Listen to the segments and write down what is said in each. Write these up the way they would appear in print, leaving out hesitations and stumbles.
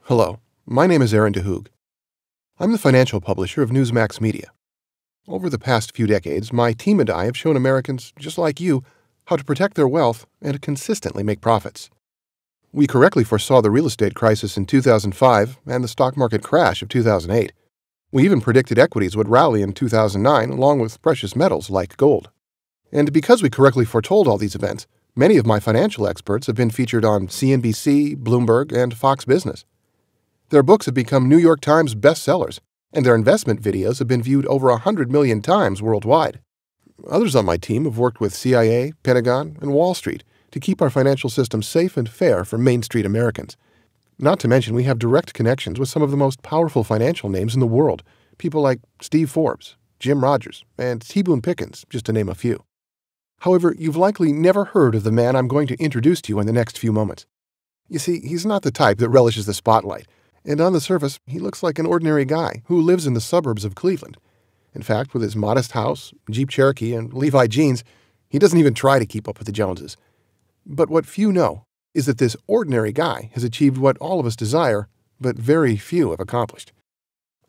Hello, my name is Aaron DeHoog. I'm the financial publisher of Newsmax Media. Over the past few decades, my team and I have shown Americans, just like you, how to protect their wealth and consistently make profits. We correctly foresaw the real estate crisis in 2005 and the stock market crash of 2008. We even predicted equities would rally in 2009 along with precious metals like gold. And because we correctly foretold all these events, many of my financial experts have been featured on CNBC, Bloomberg, and Fox Business. Their books have become New York Times bestsellers, and their investment videos have been viewed over 100 million times worldwide. Others on my team have worked with CIA, Pentagon, and Wall Street to keep our financial system safe and fair for Main Street Americans. Not to mention, we have direct connections with some of the most powerful financial names in the world, people like Steve Forbes, Jim Rogers, and T. Boone Pickens, just to name a few. However, you've likely never heard of the man I'm going to introduce to you in the next few moments. You see, he's not the type that relishes the spotlight, and on the surface, he looks like an ordinary guy who lives in the suburbs of Cleveland. In fact, with his modest house, Jeep Cherokee, and Levi jeans, he doesn't even try to keep up with the Joneses. But what few know is that this ordinary guy has achieved what all of us desire, but very few have accomplished.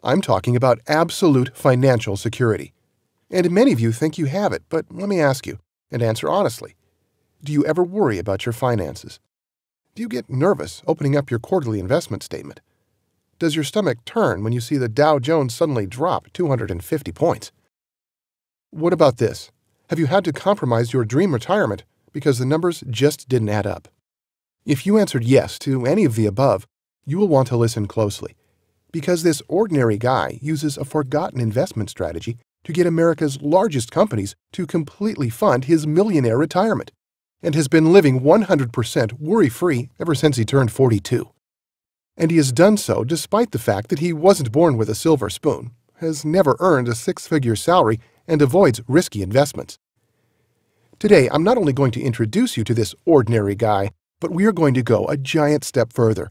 I'm talking about absolute financial security. And many of you think you have it, but let me ask you, and answer honestly. Do you ever worry about your finances? Do you get nervous opening up your quarterly investment statement? Does your stomach turn when you see the Dow Jones suddenly drop 250 points? What about this? Have you had to compromise your dream retirement because the numbers just didn't add up? If you answered yes to any of the above, you will want to listen closely, because this ordinary guy uses a forgotten investment strategy to get America's largest companies to completely fund his millionaire retirement, and has been living 100% worry-free ever since he turned 42. And he has done so despite the fact that he wasn't born with a silver spoon, has never earned a six-figure salary, and avoids risky investments. Today, I'm not only going to introduce you to this ordinary guy, but we are going to go a giant step further.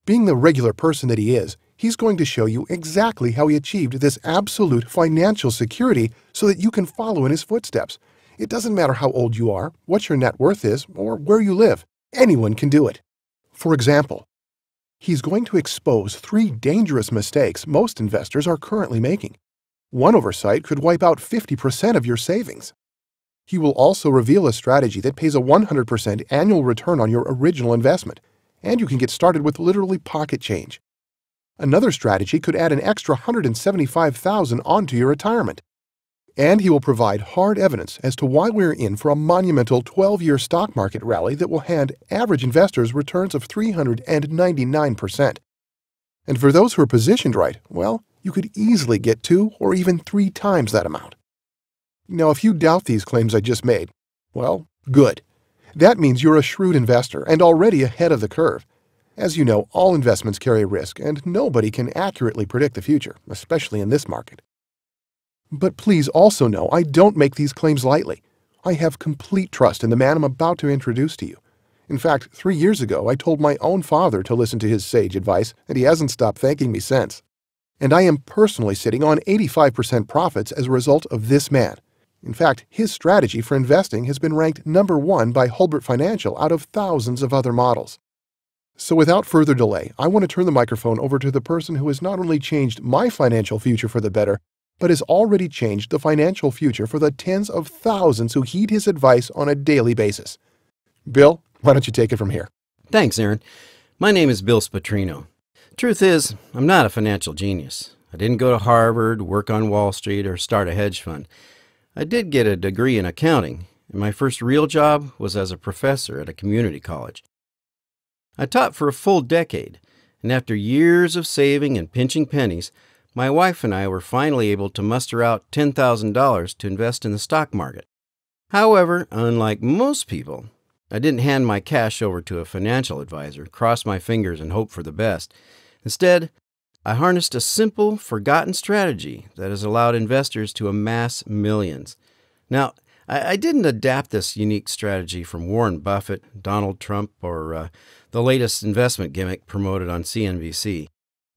Being the regular person that he is, he's going to show you exactly how he achieved this absolute financial security so that you can follow in his footsteps. It doesn't matter how old you are, what your net worth is, or where you live. Anyone can do it. For example, he's going to expose 3 dangerous mistakes most investors are currently making. One oversight could wipe out 50% of your savings. He will also reveal a strategy that pays a 100% annual return on your original investment, and you can get started with literally pocket change. Another strategy could add an extra $175,000 onto your retirement. And he will provide hard evidence as to why we're in for a monumental 12-year stock market rally that will hand average investors returns of 399%. And for those who are positioned right, well, you could easily get 2 or even 3 times that amount. Now, if you doubt these claims I just made, well, good. That means you're a shrewd investor and already ahead of the curve. As you know, all investments carry risk, and nobody can accurately predict the future, especially in this market. But please also know I don't make these claims lightly. I have complete trust in the man I'm about to introduce to you. In fact, 3 years ago, I told my own father to listen to his sage advice, and he hasn't stopped thanking me since. And I am personally sitting on 85% profits as a result of this man. In fact, his strategy for investing has been ranked #1 by Hulbert Financial out of thousands of other models. So without further delay, I want to turn the microphone over to the person who has not only changed my financial future for the better, but has already changed the financial future for the tens of thousands who heed his advice on a daily basis. Bill, why don't you take it from here? Thanks, Aaron. My name is Bill Spatrino. Truth is, I'm not a financial genius. I didn't go to Harvard, work on Wall Street, or start a hedge fund. I did get a degree in accounting, and my first real job was as a professor at a community college. I taught for a full decade, and after years of saving and pinching pennies, my wife and I were finally able to muster out $10,000 to invest in the stock market. However, unlike most people, I didn't hand my cash over to a financial advisor, cross my fingers, and hope for the best. Instead, I harnessed a simple, forgotten strategy that has allowed investors to amass millions. Now, I didn't adapt this unique strategy from Warren Buffett, Donald Trump, or the latest investment gimmick promoted on CNBC.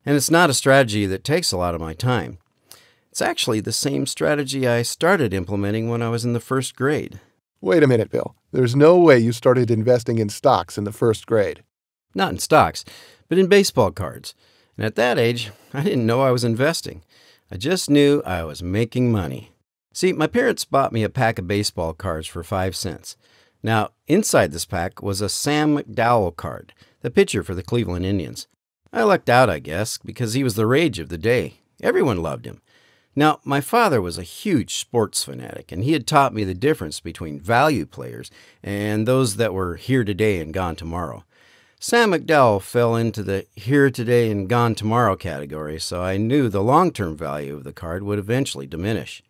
And it's not a strategy that takes a lot of my time. It's actually the same strategy I started implementing when I was in the first grade. Wait a minute, Bill. There's no way you started investing in stocks in the first grade. Not in stocks, but in baseball cards. And at that age, I didn't know I was investing. I just knew I was making money. See, my parents bought me a pack of baseball cards for 5 cents. Now, inside this pack was a Sam McDowell card, the pitcher for the Cleveland Indians. I lucked out, I guess, because he was the rage of the day. Everyone loved him. Now, my father was a huge sports fanatic, and he had taught me the difference between value players and those that were here today and gone tomorrow. Sam McDowell fell into the here today and gone tomorrow category, so I knew the long-term value of the card would eventually diminish.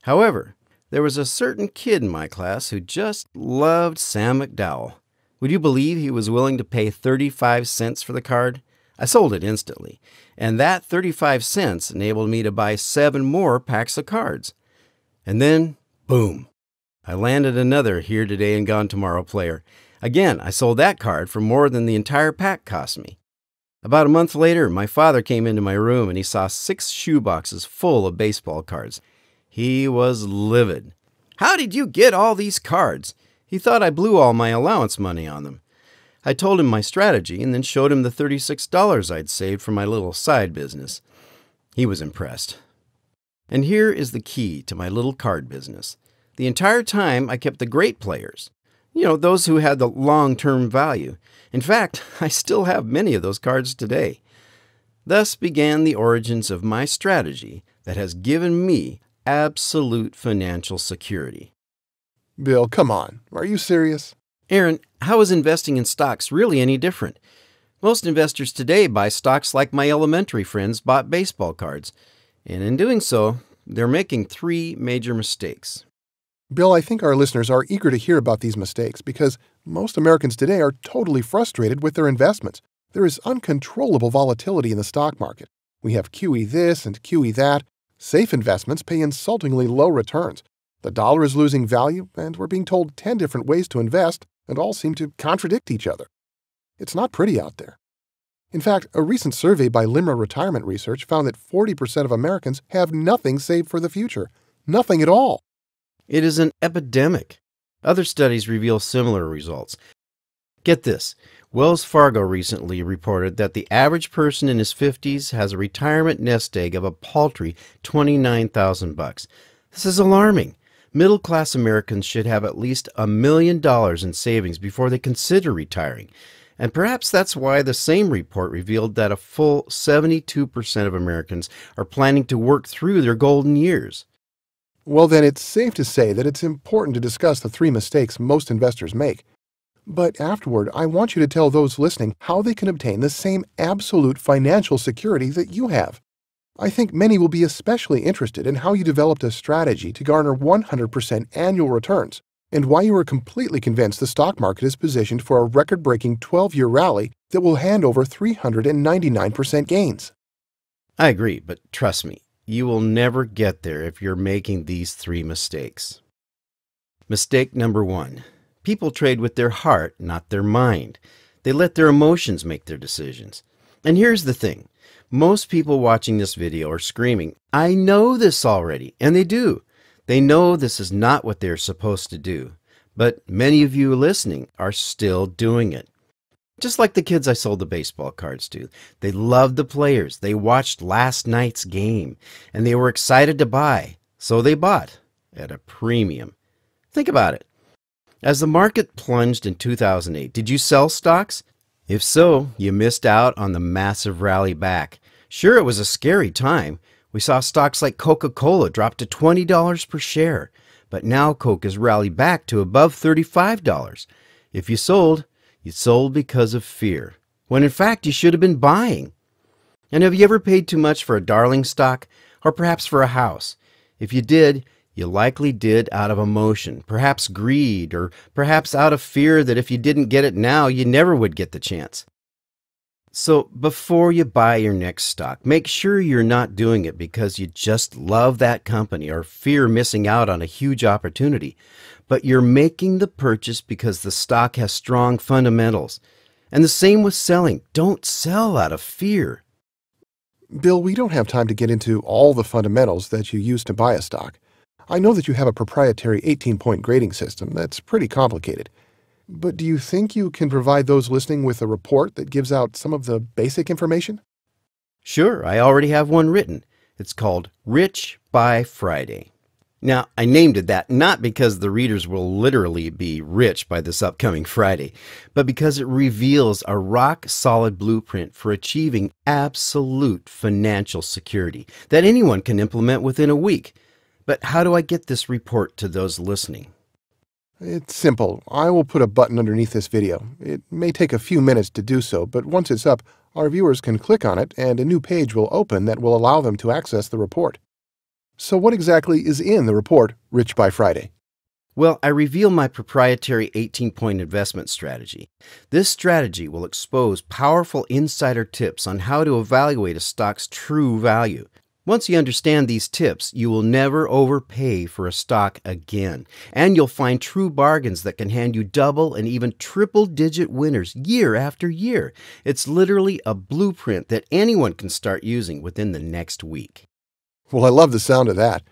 However, there was a certain kid in my class who just loved Sam McDowell. Would you believe he was willing to pay 35 cents for the card? I sold it instantly, and that 35 cents enabled me to buy 7 more packs of cards. And then, boom, I landed another here today and gone tomorrow player. Again, I sold that card for more than the entire pack cost me. About a month later, my father came into my room and he saw 6 shoeboxes full of baseball cards. He was livid. "How did you get all these cards?" He thought I blew all my allowance money on them. I told him my strategy and then showed him the $36 I'd saved from my little side business. He was impressed. And here is the key to my little card business. The entire time I kept the great players. Those who had the long-term value. In fact, I still have many of those cards today. Thus began the origins of my strategy that has given me absolute financial security. Bill, come on. Are you serious? Aaron, how is investing in stocks really any different? Most investors today buy stocks like my elementary friends bought baseball cards. And in doing so, they're making 3 major mistakes. Bill, I think our listeners are eager to hear about these mistakes because most Americans today are totally frustrated with their investments. There is uncontrollable volatility in the stock market. We have QE this and QE that. Safe investments pay insultingly low returns. The dollar is losing value, and we're being told 10 different ways to invest, and all seem to contradict each other. It's not pretty out there. In fact, a recent survey by Limra Retirement Research found that 40% of Americans have nothing saved for the future. Nothing at all. It is an epidemic. Other studies reveal similar results. Get this. Wells Fargo recently reported that the average person in his 50s has a retirement nest egg of a paltry $29,000. This is alarming. Middle-class Americans should have at least $1 million in savings before they consider retiring. And perhaps that's why the same report revealed that a full 72% of Americans are planning to work through their golden years. Well, then it's safe to say that it's important to discuss the 3 mistakes most investors make. But afterward, I want you to tell those listening how they can obtain the same absolute financial security that you have. I think many will be especially interested in how you developed a strategy to garner 100% annual returns, and why you are completely convinced the stock market is positioned for a record-breaking 12-year rally that will hand over 399% gains. I agree, but trust me, you will never get there if you're making these 3 mistakes. Mistake number 1. People trade with their heart, not their mind. They let their emotions make their decisions. And here's the thing. Most people watching this video are screaming, "I know this already," and they do. They know this is not what they're supposed to do. But many of you listening are still doing it. Just like the kids I sold the baseball cards to. They loved the players. They watched last night's game, and they were excited to buy. So they bought at a premium. Think about it. As the market plunged in 2008, did you sell stocks? If so, you missed out on the massive rally back. Sure, it was a scary time. We saw stocks like Coca-Cola drop to $20 per share. But now Coke has rallied back to above $35. If you sold because of fear, when in fact you should have been buying. And have you ever paid too much for a darling stock, or perhaps for a house? If you did, you likely did out of emotion, perhaps greed, or perhaps out of fear that if you didn't get it now, you never would get the chance. So before you buy your next stock, make sure you're not doing it because you just love that company or fear missing out on a huge opportunity, but you're making the purchase because the stock has strong fundamentals. And the same with selling. Don't sell out of fear. Bill, we don't have time to get into all the fundamentals that you use to buy a stock. I know that you have a proprietary 18-point grading system that's pretty complicated. But do you think you can provide those listening with a report that gives out some of the basic information? Sure, I already have one written. It's called Rich by Friday. Now, I named it that not because the readers will literally be rich by this upcoming Friday, but because it reveals a rock-solid blueprint for achieving absolute financial security that anyone can implement within a week. But how do I get this report to those listening? It's simple. I will put a button underneath this video. It may take a few minutes to do so, but once it's up, our viewers can click on it and a new page will open that will allow them to access the report. So what exactly is in the report, Rich by Friday? Well, I reveal my proprietary 18-point investment strategy. This strategy will expose powerful insider tips on how to evaluate a stock's true value. Once you understand these tips, you will never overpay for a stock again, and you'll find true bargains that can hand you double and even triple-digit winners year after year. It's literally a blueprint that anyone can start using within the next week. Well, I love the sound of that.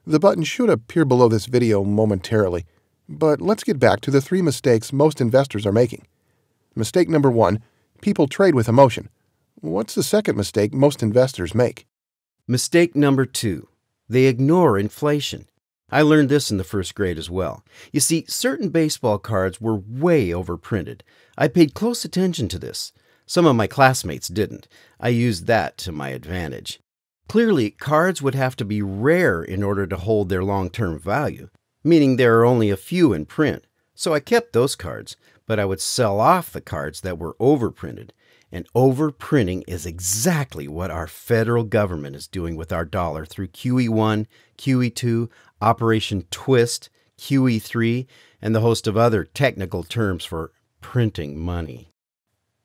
The button should appear below this video momentarily. But let's get back to the 3 mistakes most investors are making. Mistake number 1, people trade with emotion. What's the second mistake most investors make? Mistake number 2, they ignore inflation. I learned this in the first grade as well. You see, certain baseball cards were way overprinted. I paid close attention to this. Some of my classmates didn't. I used that to my advantage. Clearly, cards would have to be rare in order to hold their long-term value, meaning there are only a few in print. So I kept those cards, but I would sell off the cards that were overprinted. And overprinting is exactly what our federal government is doing with our dollar through QE1, QE2, Operation Twist, QE3, and the host of other technical terms for printing money.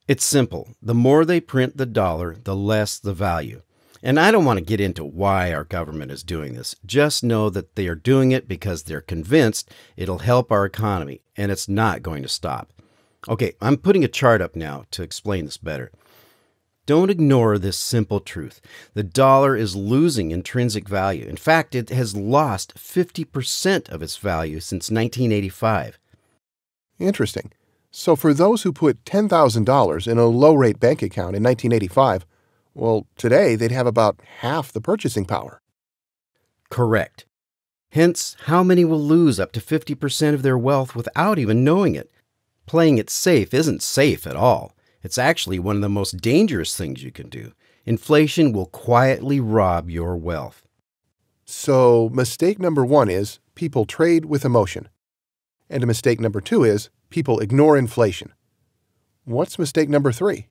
It's simple. The more they print the dollar, the less the value. And I don't want to get into why our government is doing this. Just know that they are doing it because they're convinced it'll help our economy, and it's not going to stop. Okay, I'm putting a chart up now to explain this better. Don't ignore this simple truth. The dollar is losing intrinsic value. In fact, it has lost 50% of its value since 1985. Interesting. So for those who put $10,000 in a low-rate bank account in 1985, well, today they'd have about half the purchasing power. Correct. Hence, how many will lose up to 50% of their wealth without even knowing it? Playing it safe isn't safe at all. It's actually one of the most dangerous things you can do. Inflation will quietly rob your wealth. So mistake number 1 is people trade with emotion. And mistake number 2 is people ignore inflation. What's mistake number 3?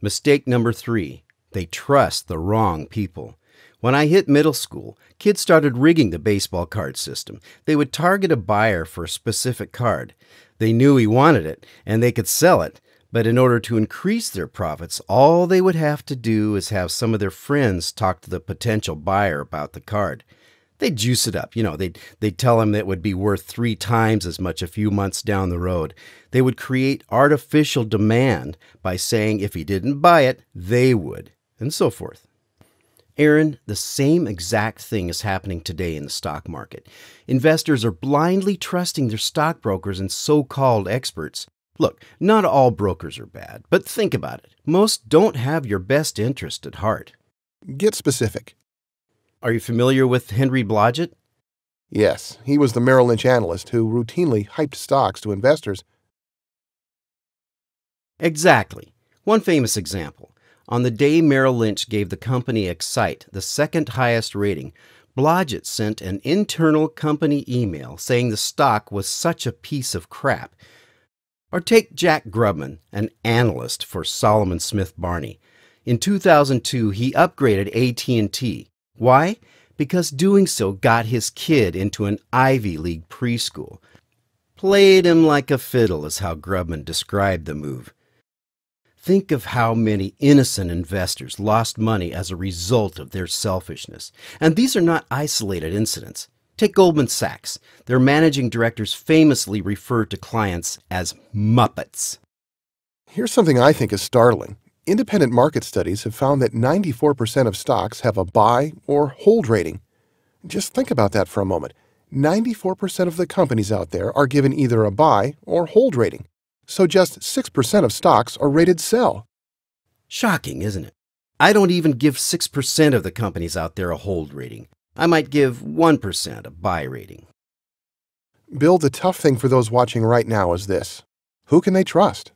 Mistake number 3. They trust the wrong people. When I hit middle school, kids started rigging the baseball card system. They would target a buyer for a specific card. They knew he wanted it, and they could sell it. But in order to increase their profits, all they would have to do is have some of their friends talk to the potential buyer about the card. They'd juice it up. They'd tell him that it would be worth 3 times as much a few months down the road. They would create artificial demand by saying if he didn't buy it, they would, and so forth. Aaron, the same exact thing is happening today in the stock market. Investors are blindly trusting their stockbrokers and so-called experts. Look, not all brokers are bad, but think about it. Most don't have your best interest at heart. Get specific. Are you familiar with Henry Blodgett? Yes, he was the Merrill Lynch analyst who routinely hyped stocks to investors. Exactly. One famous example. On the day Merrill Lynch gave the company Excite the second highest rating, Blodgett sent an internal company email saying the stock was such a piece of crap. Or take Jack Grubman, an analyst for Solomon Smith Barney. In 2002, he upgraded AT&T. Why? Because doing so got his kid into an Ivy League preschool. Played him like a fiddle is how Grubman described the move. Think of how many innocent investors lost money as a result of their selfishness. And these are not isolated incidents. Take Goldman Sachs. Their managing directors famously referred to clients as Muppets. Here's something I think is startling. Independent market studies have found that 94% of stocks have a buy or hold rating. Just think about that for a moment. 94% of the companies out there are given either a buy or hold rating. so just 6% of stocks are rated sell. Shocking, isn't it? I don't even give 6% of the companies out there a hold rating. I might give 1% a buy rating. Bill, the tough thing for those watching right now is this. Who can they trust?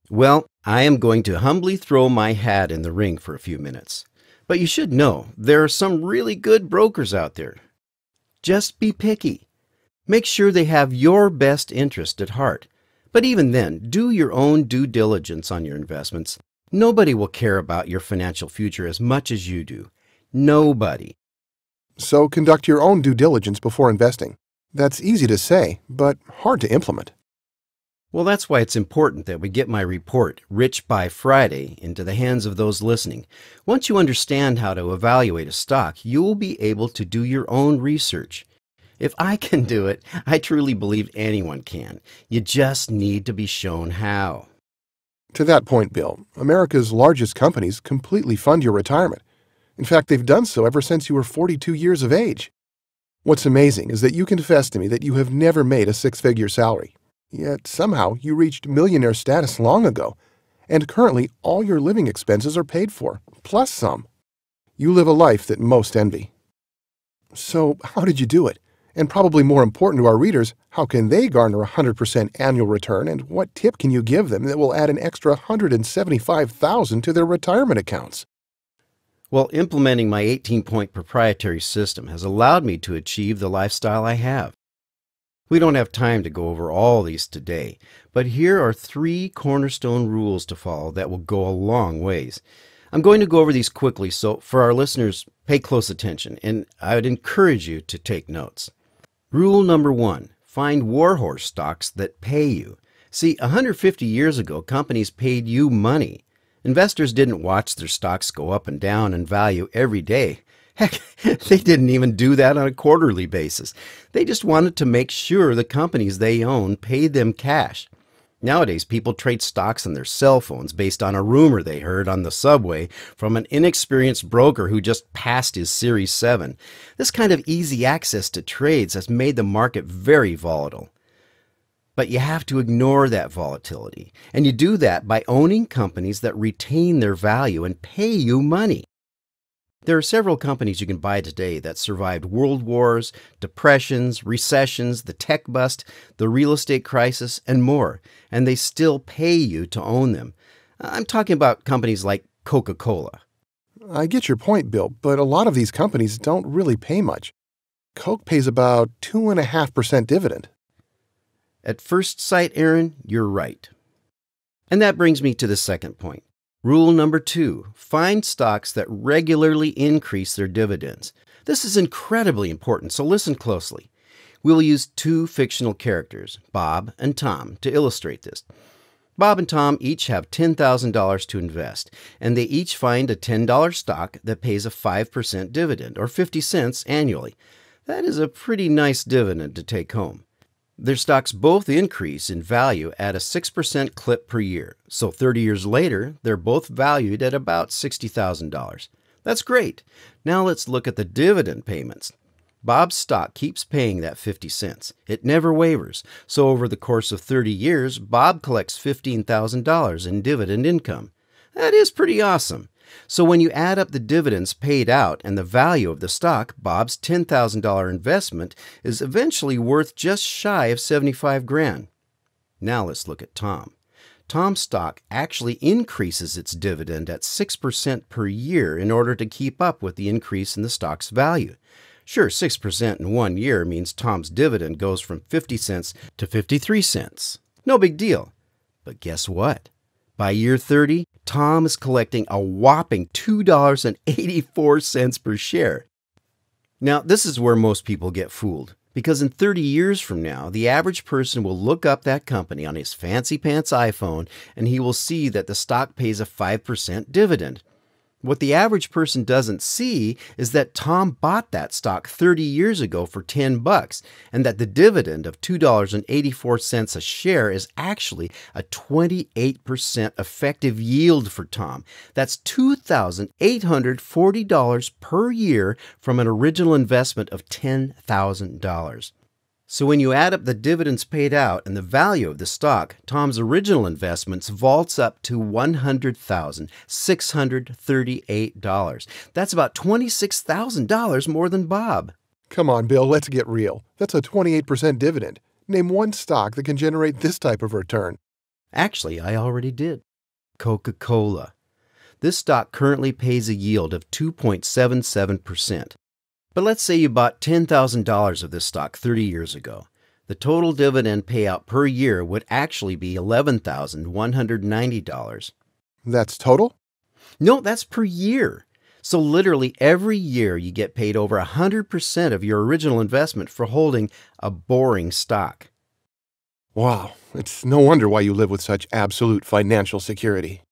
Well, I am going to humbly throw my hat in the ring for a few minutes. But you should know, there are some really good brokers out there. Just be picky. Make sure they have your best interest at heart. But even then, do your own due diligence on your investments. Nobody will care about your financial future as much as you do. Nobody. So conduct your own due diligence before investing. That's easy to say, but hard to implement. Well, that's why it's important that we get my report, Rich by Friday, into the hands of those listening. Once you understand how to evaluate a stock, you'll be able to do your own research. If I can do it, I truly believe anyone can. You just need to be shown how. To that point, Bill, America's largest companies completely fund your retirement. In fact, they've done so ever since you were 42 years of age. What's amazing is that you confess to me that you have never made a six-figure salary. Yet somehow you reached millionaire status long ago, and currently all your living expenses are paid for, plus some. You live a life that most envy. So how did you do it? And probably more important to our readers, how can they garner a 100% annual return, and what tip can you give them that will add an extra $175,000 to their retirement accounts? Well, implementing my 18-point proprietary system has allowed me to achieve the lifestyle I have. We don't have time to go over all these today, but here are 3 cornerstone rules to follow that will go a long ways. I'm going to go over these quickly, so for our listeners, pay close attention, and I would encourage you to take notes. Rule number 1, find warhorse stocks that pay you. See, 150 years ago, companies paid you money. Investors didn't watch their stocks go up and down in value every day. Heck, they didn't even do that on a quarterly basis. They just wanted to make sure the companies they own paid them cash. Nowadays, people trade stocks on their cell phones based on a rumor they heard on the subway from an inexperienced broker who just passed his Series 7. This kind of easy access to trades has made the market very volatile. But you have to ignore that volatility, and you do that by owning companies that retain their value and pay you money. There are several companies you can buy today that survived world wars, depressions, recessions, the tech bust, the real estate crisis, and more, and they still pay you to own them. I'm talking about companies like Coca-Cola. I get your point, Bill, but a lot of these companies don't really pay much. Coke pays about 2.5% dividend. At first sight, Aaron, you're right. And that brings me to the second point. Rule number 2, find stocks that regularly increase their dividends. This is incredibly important, so listen closely. We'll use 2 fictional characters, Bob and Tom, to illustrate this. Bob and Tom each have $10,000 to invest, and they each find a $10 stock that pays a 5% dividend, or 50 cents annually. That is a pretty nice dividend to take home. Their stocks both increase in value at a 6% clip per year, so 30 years later, they're both valued at about $60,000. That's great. Now let's look at the dividend payments. Bob's stock keeps paying that 50 cents. It never wavers, so over the course of 30 years, Bob collects $15,000 in dividend income. That is pretty awesome. So when you add up the dividends paid out and the value of the stock, Bob's $10,000 investment is eventually worth just shy of $75,000. Now let's look at Tom. Tom's stock actually increases its dividend at 6% per year in order to keep up with the increase in the stock's value. Sure, 6% in 1 year means Tom's dividend goes from 50 cents to 53 cents. No big deal. But guess what? By year 30, Tom is collecting a whopping $2.84 per share. Now, this is where most people get fooled, because in 30 years from now, the average person will look up that company on his fancy pants iPhone, and he will see that the stock pays a 5% dividend. What the average person doesn't see is that Tom bought that stock 30 years ago for $10, and that the dividend of $2.84 a share is actually a 28% effective yield for Tom. That's $2,840 per year from an original investment of $10,000. So when you add up the dividends paid out and the value of the stock, Tom's original investments vaults up to $100,638. That's about $26,000 more than Bob. Come on, Bill, let's get real. That's a 28% dividend. Name one stock that can generate this type of return. Actually, I already did. Coca-Cola. This stock currently pays a yield of 2.77%. But let's say you bought $10,000 of this stock 30 years ago. The total dividend payout per year would actually be $11,190. That's total? No, that's per year. So literally every year you get paid over 100% of your original investment for holding a boring stock. Wow, it's no wonder why you live with such absolute financial security.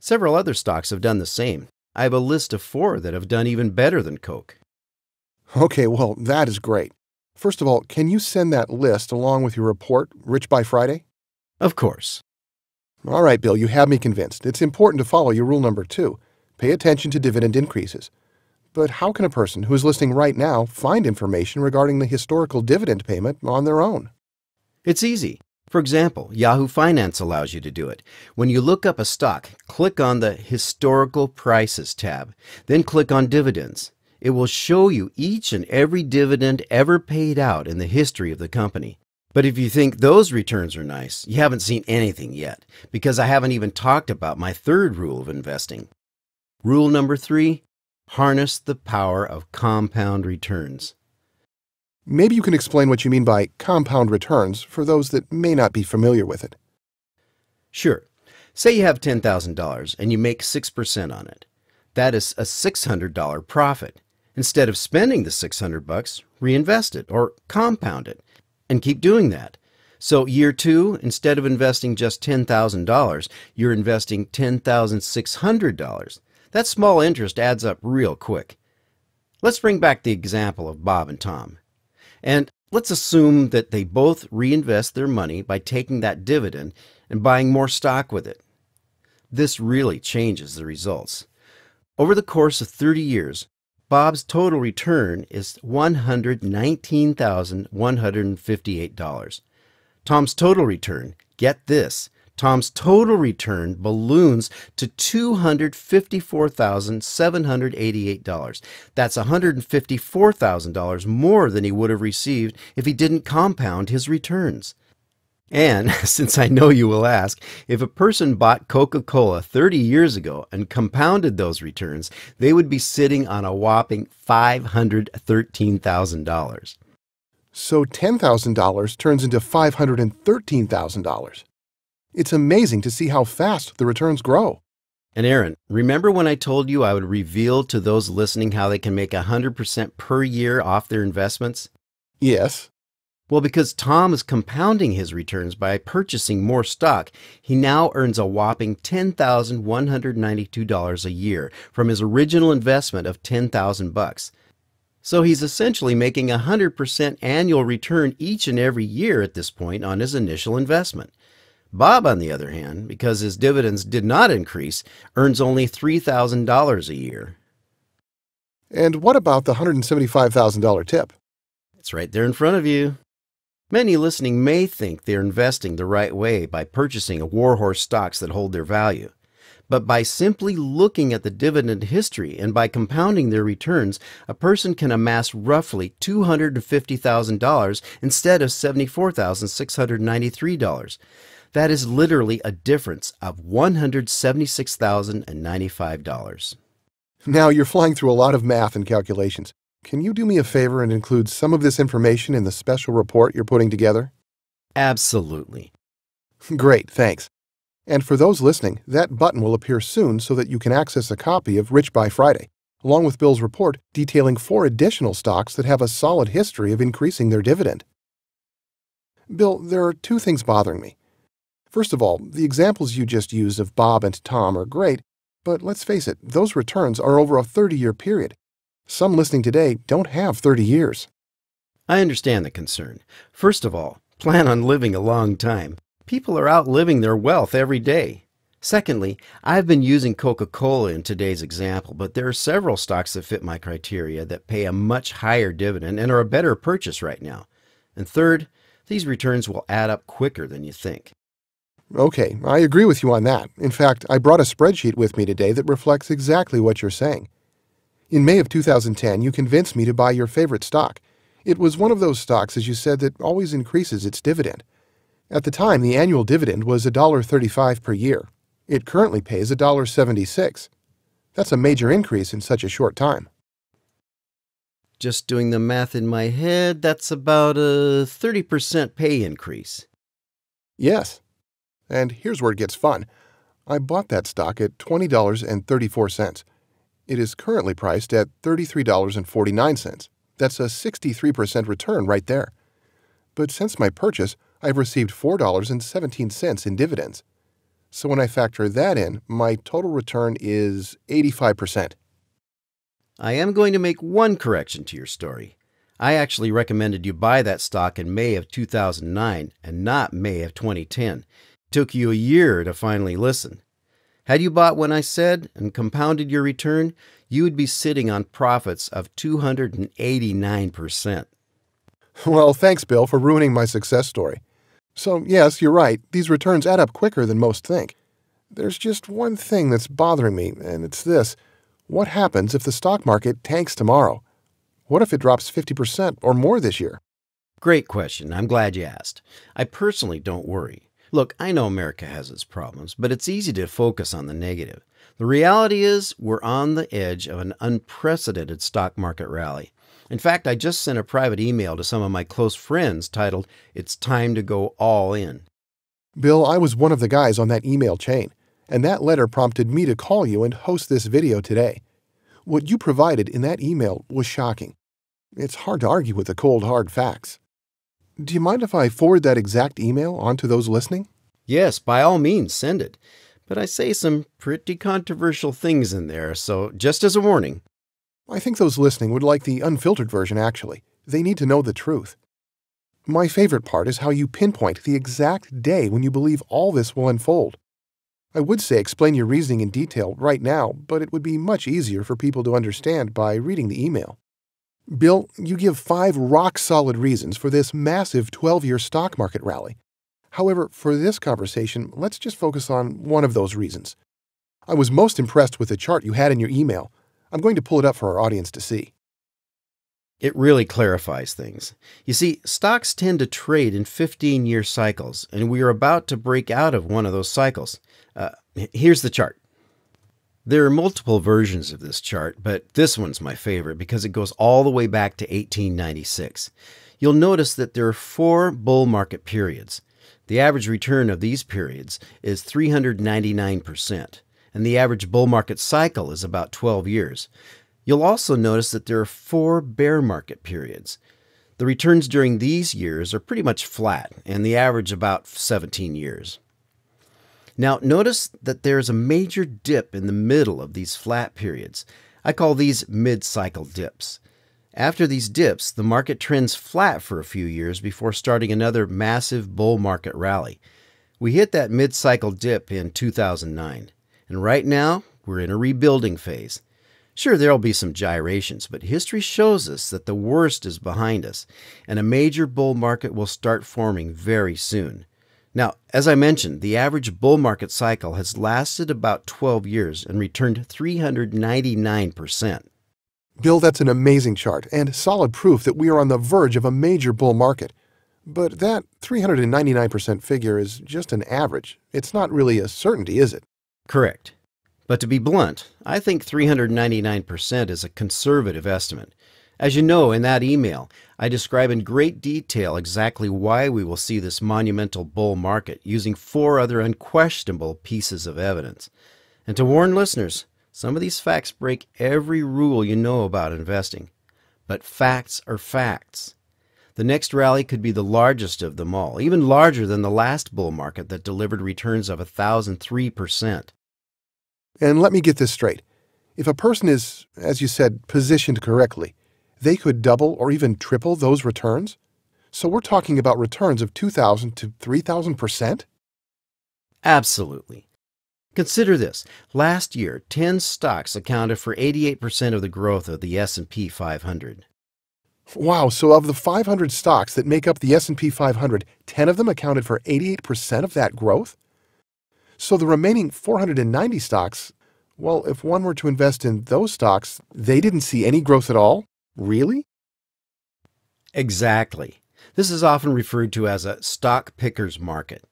Several other stocks have done the same. I have a list of 4 that have done even better than Coke. Okay, well, that is great. First of all, can you send that list along with your report, Rich by Friday? Of course. All right, Bill, you have me convinced. It's important to follow your rule number 2. Pay attention to dividend increases. But how can a person who is listening right now find information regarding the historical dividend payment on their own? It's easy. For example, Yahoo Finance allows you to do it. When you look up a stock, click on the Historical Prices tab, then click on Dividends. It will show you each and every dividend ever paid out in the history of the company. But if you think those returns are nice, you haven't seen anything yet, because I haven't even talked about my 3rd rule of investing. Rule number 3, harness the power of compound returns. Maybe you can explain what you mean by compound returns for those that may not be familiar with it. Sure. Say you have $10,000 and you make 6% on it. That is a $600 profit. Instead of spending the $600, reinvest it or compound it and keep doing that. So year 2, instead of investing just $10,000, you're investing $10,600. That small interest adds up real quick. Let's bring back the example of Bob and Tom. And let's assume that they both reinvest their money by taking that dividend and buying more stock with it. This really changes the results. Over the course of 30 years, Bob's total return is $119,158. Tom's total return, get this, Tom's total return balloons to $254,788. That's $154,000 more than he would have received if he didn't compound his returns. And, since I know you will ask, if a person bought Coca-Cola 30 years ago and compounded those returns, they would be sitting on a whopping $513,000. So $10,000 turns into $513,000. It's amazing to see how fast the returns grow. And Aaron, remember when I told you I would reveal to those listening how they can make 100% per year off their investments? Yes. Well, because Tom is compounding his returns by purchasing more stock, he now earns a whopping $10,192 a year from his original investment of $10,000. So he's essentially making 100% annual return each and every year at this point on his initial investment. Bob, on the other hand, because his dividends did not increase, earns only $3,000 a year. And what about the $175,000 tip? It's right there in front of you. Many listening may think they're investing the right way by purchasing warhorse stocks that hold their value. But by simply looking at the dividend history and by compounding their returns, a person can amass roughly $250,000 instead of $74,693. That is literally a difference of $176,095. Now you're flying through a lot of math and calculations. Can you do me a favor and include some of this information in the special report you're putting together? Absolutely. Great, thanks. And for those listening, that button will appear soon so that you can access a copy of Rich by Friday, along with Bill's report detailing 4 additional stocks that have a solid history of increasing their dividend. Bill, there are 2 things bothering me. First of all, the examples you just used of Bob and Tom are great, but let's face it, those returns are over a 30-year period. Some listening today don't have 30 years. I understand the concern. First of all, plan on living a long time. People are outliving their wealth every day. Secondly, I've been using Coca-Cola in today's example, but there are several stocks that fit my criteria that pay a much higher dividend and are a better purchase right now. And third, these returns will add up quicker than you think. Okay, I agree with you on that. In fact, I brought a spreadsheet with me today that reflects exactly what you're saying. In May of 2010, you convinced me to buy your favorite stock. It was one of those stocks, as you said, that always increases its dividend. At the time, the annual dividend was $1.35 per year. It currently pays $1.76. That's a major increase in such a short time. Just doing the math in my head, that's about a 30% pay increase. Yes. And here's where it gets fun. I bought that stock at $20.34. It is currently priced at $33.49. That's a 63% return right there. But since my purchase, I've received $4.17 in dividends. So when I factor that in, my total return is 85%. I am going to make one correction to your story. I actually recommended you buy that stock in May of 2009 and not May of 2010. It took you a year to finally listen. Had you bought when I said and compounded your return, you would be sitting on profits of 289%. Well, thanks, Bill, for ruining my success story. So, yes, you're right. These returns add up quicker than most think. There's just one thing that's bothering me, and it's this. What happens if the stock market tanks tomorrow? What if it drops 50% or more this year? Great question. I'm glad you asked. I personally don't worry. Look, I know America has its problems, but it's easy to focus on the negative. The reality is we're on the edge of an unprecedented stock market rally. In fact, I just sent a private email to some of my close friends titled, "It's time to go all in." Bill, I was one of the guys on that email chain, and that letter prompted me to call you and host this video today. What you provided in that email was shocking. It's hard to argue with the cold, hard facts. Do you mind if I forward that exact email on to those listening? Yes, by all means, send it. But I say some pretty controversial things in there, so just as a warning. I think those listening would like the unfiltered version, actually. They need to know the truth. My favorite part is how you pinpoint the exact day when you believe all this will unfold. I would say explain your reasoning in detail right now, but it would be much easier for people to understand by reading the email. Bill, you give 5 rock-solid reasons for this massive 12-year stock market rally. However, for this conversation, let's just focus on one of those reasons. I was most impressed with the chart you had in your email. I'm going to pull it up for our audience to see. It really clarifies things. You see, stocks tend to trade in 15-year cycles, and we are about to break out of one of those cycles. Here's the chart. There are multiple versions of this chart, but this one's my favorite because it goes all the way back to 1896. You'll notice that there are 4 bull market periods. The average return of these periods is 399%, and the average bull market cycle is about 12 years. You'll also notice that there are 4 bear market periods. The returns during these years are pretty much flat, and the average about 17 years. Now, notice that there's a major dip in the middle of these flat periods. I call these mid-cycle dips. After these dips, the market trends flat for a few years before starting another massive bull market rally. We hit that mid-cycle dip in 2009, and right now we're in a rebuilding phase. Sure, there'll be some gyrations, but history shows us that the worst is behind us, and a major bull market will start forming very soon. Now, as I mentioned, the average bull market cycle has lasted about 12 years and returned 399%. Bill, that's an amazing chart and solid proof that we are on the verge of a major bull market. But that 399% figure is just an average. It's not really a certainty, is it? Correct. But to be blunt, I think 399% is a conservative estimate. As you know, in that email, I describe in great detail exactly why we will see this monumental bull market using 4 other unquestionable pieces of evidence. And to warn listeners, some of these facts break every rule you know about investing. But facts are facts. The next rally could be the largest of them all, even larger than the last bull market that delivered returns of 1,003%. And let me get this straight. If a person is, as you said, positioned correctly, they could double or even triple those returns? So we're talking about returns of 2,000 to 3,000%? Absolutely. Consider this. Last year, 10 stocks accounted for 88% of the growth of the S&P 500. Wow, so of the 500 stocks that make up the S&P 500, 10 of them accounted for 88% of that growth? So the remaining 490 stocks, well, if one were to invest in those stocks, they didn't see any growth at all? Really? Exactly. This is often referred to as a stock picker's market.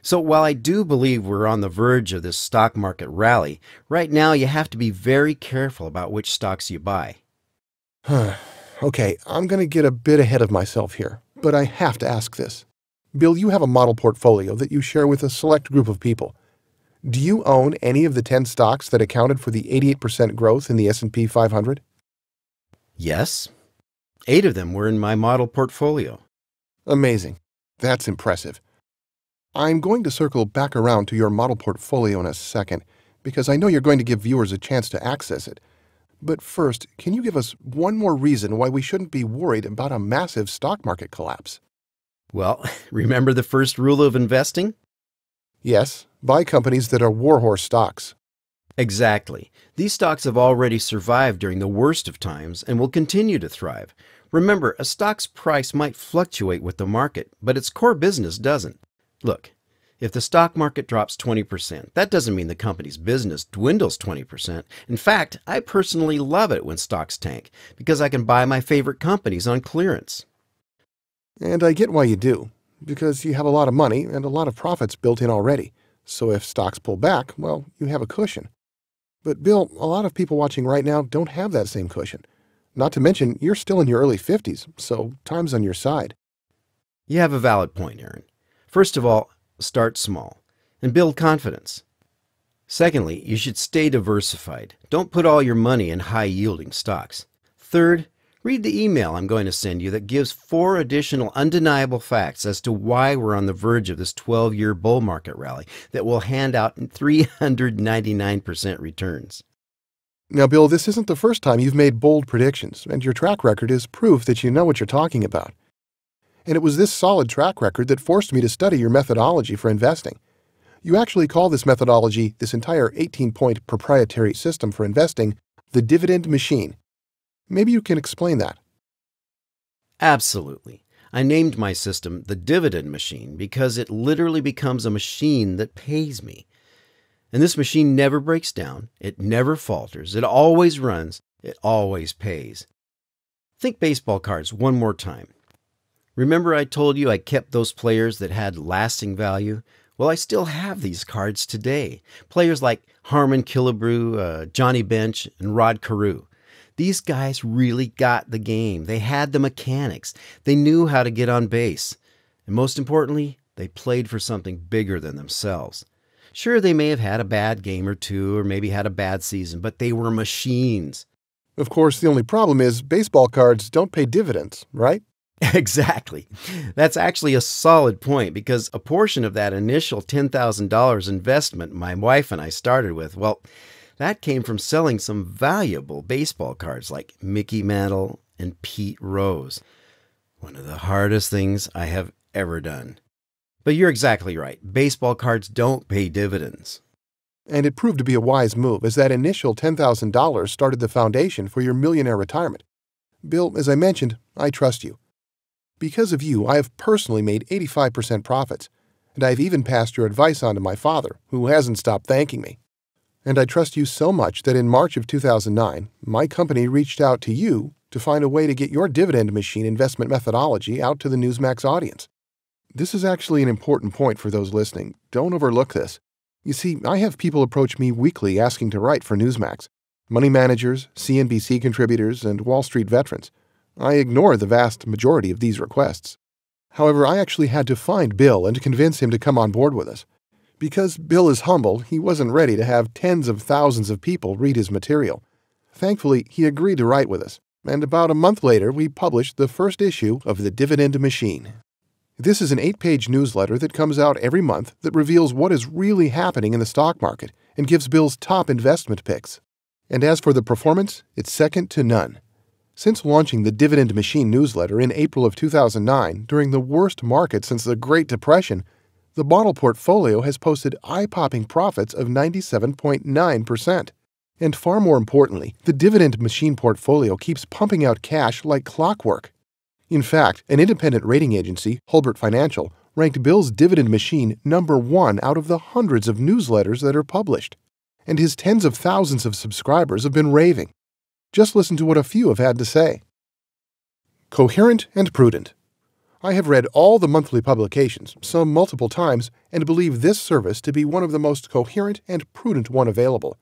So while I do believe we're on the verge of this stock market rally, right now you have to be very careful about which stocks you buy. Okay, I'm going to get a bit ahead of myself here, but I have to ask this. Bill, you have a model portfolio that you share with a select group of people. Do you own any of the 10 stocks that accounted for the 88% growth in the S&P 500? Yes, 8 of them were in my model portfolio. Amazing. That's impressive. I'm going to circle back around to your model portfolio in a second, because I know you're going to give viewers a chance to access it. But first, can you give us one more reason why we shouldn't be worried about a massive stock market collapse? Well, remember the first rule of investing? Yes, buy companies that are warhorse stocks. Exactly. These stocks have already survived during the worst of times and will continue to thrive. Remember, a stock's price might fluctuate with the market, but its core business doesn't. Look, if the stock market drops 20%, that doesn't mean the company's business dwindles 20%. In fact, I personally love it when stocks tank because I can buy my favorite companies on clearance. And I get why you do, because you have a lot of money and a lot of profits built in already. So if stocks pull back, well, you have a cushion. But Bill, a lot of people watching right now don't have that same cushion. Not to mention, you're still in your early 50s, so time's on your side. You have a valid point, Aaron. First of all, start small and build confidence. Secondly, you should stay diversified. Don't put all your money in high-yielding stocks. Third, read the email I'm going to send you that gives 4 additional undeniable facts as to why we're on the verge of this 12-year bull market rally that will hand out 399% returns. Now, Bill, this isn't the first time you've made bold predictions, and your track record is proof that you know what you're talking about. And it was this solid track record that forced me to study your methodology for investing. You actually call this methodology, this entire 18-point proprietary system for investing, the dividend machine. Maybe you can explain that. Absolutely. I named my system the dividend machine because it literally becomes a machine that pays me. And this machine never breaks down, it never falters, it always runs, it always pays. Think baseball cards one more time. Remember I told you I kept those players that had lasting value? Well, I still have these cards today. Players like Harmon Killebrew, Johnny Bench, and Rod Carew. These guys really got the game. They had the mechanics. They knew how to get on base. And most importantly, they played for something bigger than themselves. Sure, they may have had a bad game or two, or maybe had a bad season, but they were machines. Of course, the only problem is baseball cards don't pay dividends, right? Exactly. That's actually a solid point because a portion of that initial $10,000 investment my wife and I started with, well, that came from selling some valuable baseball cards like Mickey Mantle and Pete Rose. One of the hardest things I have ever done. But you're exactly right. Baseball cards don't pay dividends. And it proved to be a wise move, as that initial $10,000 started the foundation for your millionaire retirement. Bill, as I mentioned, I trust you. Because of you, I have personally made 85% profits, and I've even passed your advice on to my father, who hasn't stopped thanking me. And I trust you so much that in March of 2009, my company reached out to you to find a way to get your dividend machine investment methodology out to the Newsmax audience. This is actually an important point for those listening. Don't overlook this. You see, I have people approach me weekly asking to write for Newsmax. Money managers, CNBC contributors, and Wall Street veterans. I ignore the vast majority of these requests. However, I actually had to find Bill and to convince him to come on board with us. Because Bill is humble, he wasn't ready to have tens of thousands of people read his material. Thankfully, he agreed to write with us, and about a month later, we published the first issue of The Dividend Machine. This is an 8-page newsletter that comes out every month that reveals what is really happening in the stock market and gives Bill's top investment picks. And as for the performance, it's second to none. Since launching the Dividend Machine newsletter in April of 2009, during the worst market since the Great Depression, the model portfolio has posted eye-popping profits of 97.9%. And far more importantly, the Dividend Machine portfolio keeps pumping out cash like clockwork. In fact, an independent rating agency, Holbert Financial, ranked Bill's dividend machine #1 out of the hundreds of newsletters that are published. And his tens of thousands of subscribers have been raving. Just listen to what a few have had to say. Coherent and prudent. I have read all the monthly publications, some multiple times, and believe this service to be one of the most coherent and prudent one available.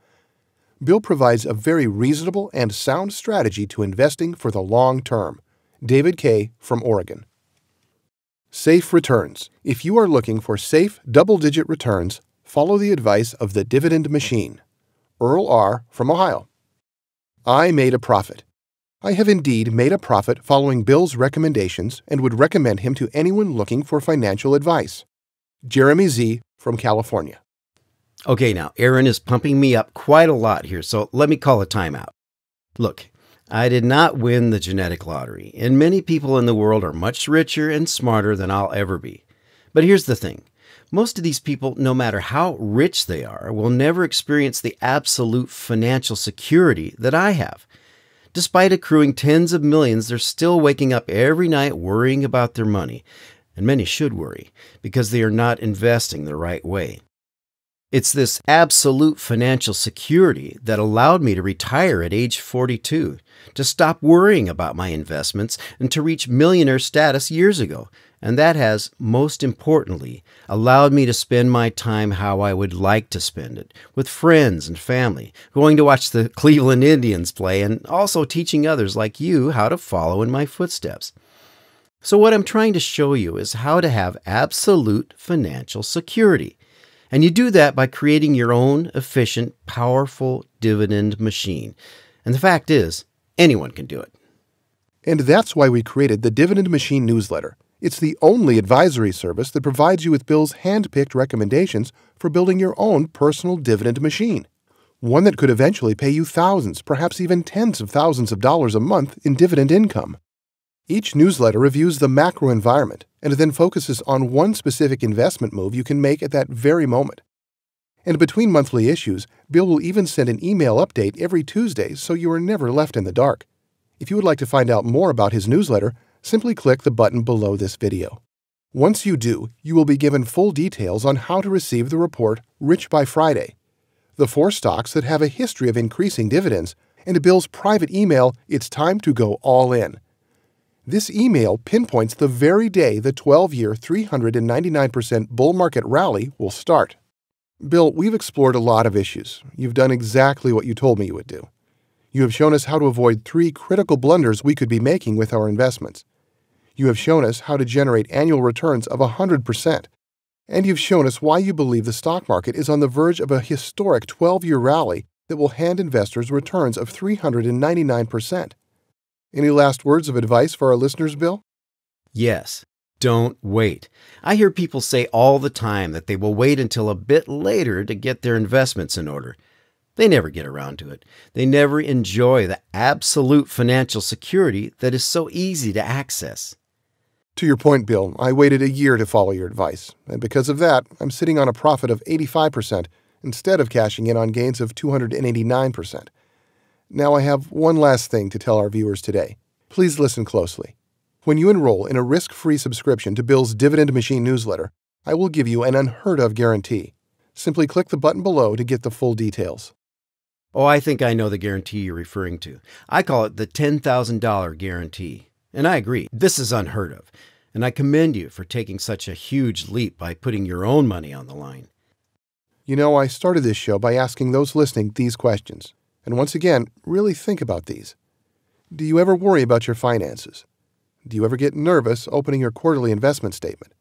Bill provides a very reasonable and sound strategy to investing for the long term. David K. from Oregon. Safe returns. If you are looking for safe double-digit returns, follow the advice of the Dividend Machine. Earl R. from Ohio. I made a profit. I have indeed made a profit following Bill's recommendations and would recommend him to anyone looking for financial advice. Jeremy Z. from California. Okay, now, Aaron is pumping me up quite a lot here, so let me call a timeout. Look, I did not win the genetic lottery, and many people in the world are much richer and smarter than I'll ever be. But here's the thing. Most of these people, no matter how rich they are, will never experience the absolute financial security that I have. Despite accruing tens of millions, they're still waking up every night worrying about their money. And many should worry, because they are not investing the right way. It's this absolute financial security that allowed me to retire at age 42, to stop worrying about my investments, and to reach millionaire status years ago. And that has, most importantly, allowed me to spend my time how I would like to spend it, with friends and family, going to watch the Cleveland Indians play, and also teaching others like you how to follow in my footsteps. So what I'm trying to show you is how to have absolute financial security. And you do that by creating your own efficient, powerful dividend machine. And the fact is, anyone can do it. And that's why we created the Dividend Machine newsletter. It's the only advisory service that provides you with Bill's hand-picked recommendations for building your own personal dividend machine. One that could eventually pay you thousands, perhaps even tens of thousands of dollars a month in dividend income. Each newsletter reviews the macro environment and then focuses on one specific investment move you can make at that very moment. And between monthly issues, Bill will even send an email update every Tuesday so you are never left in the dark. If you would like to find out more about his newsletter, simply click the button below this video. Once you do, you will be given full details on how to receive the report Rich by Friday, the 4 stocks that have a history of increasing dividends, and Bill's private email, It's Time to Go All In. This email pinpoints the very day the 12-year 399% bull market rally will start. Bill, we've explored a lot of issues. You've done exactly what you told me you would do. You have shown us how to avoid 3 critical blunders we could be making with our investments. You have shown us how to generate annual returns of 100%. And you've shown us why you believe the stock market is on the verge of a historic 12-year rally that will hand investors returns of 399%. Any last words of advice for our listeners, Bill? Yes. Don't wait. I hear people say all the time that they will wait until a bit later to get their investments in order. They never get around to it. They never enjoy the absolute financial security that is so easy to access. To your point, Bill, I waited a year to follow your advice, and because of that, I'm sitting on a profit of 85% instead of cashing in on gains of 289%. Now I have one last thing to tell our viewers today. Please listen closely. When you enroll in a risk-free subscription to Bill's Dividend Machine newsletter, I will give you an unheard-of guarantee. Simply click the button below to get the full details. Oh, I think I know the guarantee you're referring to. I call it the $10,000 guarantee. And I agree, this is unheard of. And I commend you for taking such a huge leap by putting your own money on the line. You know, I started this show by asking those listening these questions. And once again, really think about these. Do you ever worry about your finances? Do you ever get nervous opening your quarterly investment statement?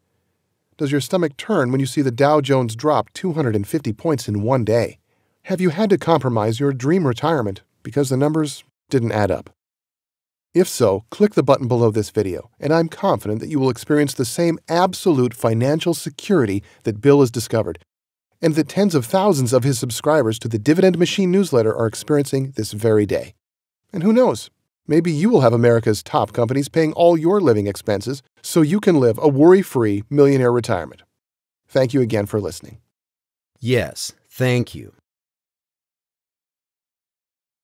Does your stomach turn when you see the Dow Jones drop 250 points in one day? Have you had to compromise your dream retirement because the numbers didn't add up? If so, click the button below this video, and I'm confident that you will experience the same absolute financial security that Bill has discovered, and that tens of thousands of his subscribers to the Dividend Machine newsletter are experiencing this very day. And who knows? Maybe you will have America's top companies paying all your living expenses so you can live a worry-free millionaire retirement. Thank you again for listening. Yes, thank you.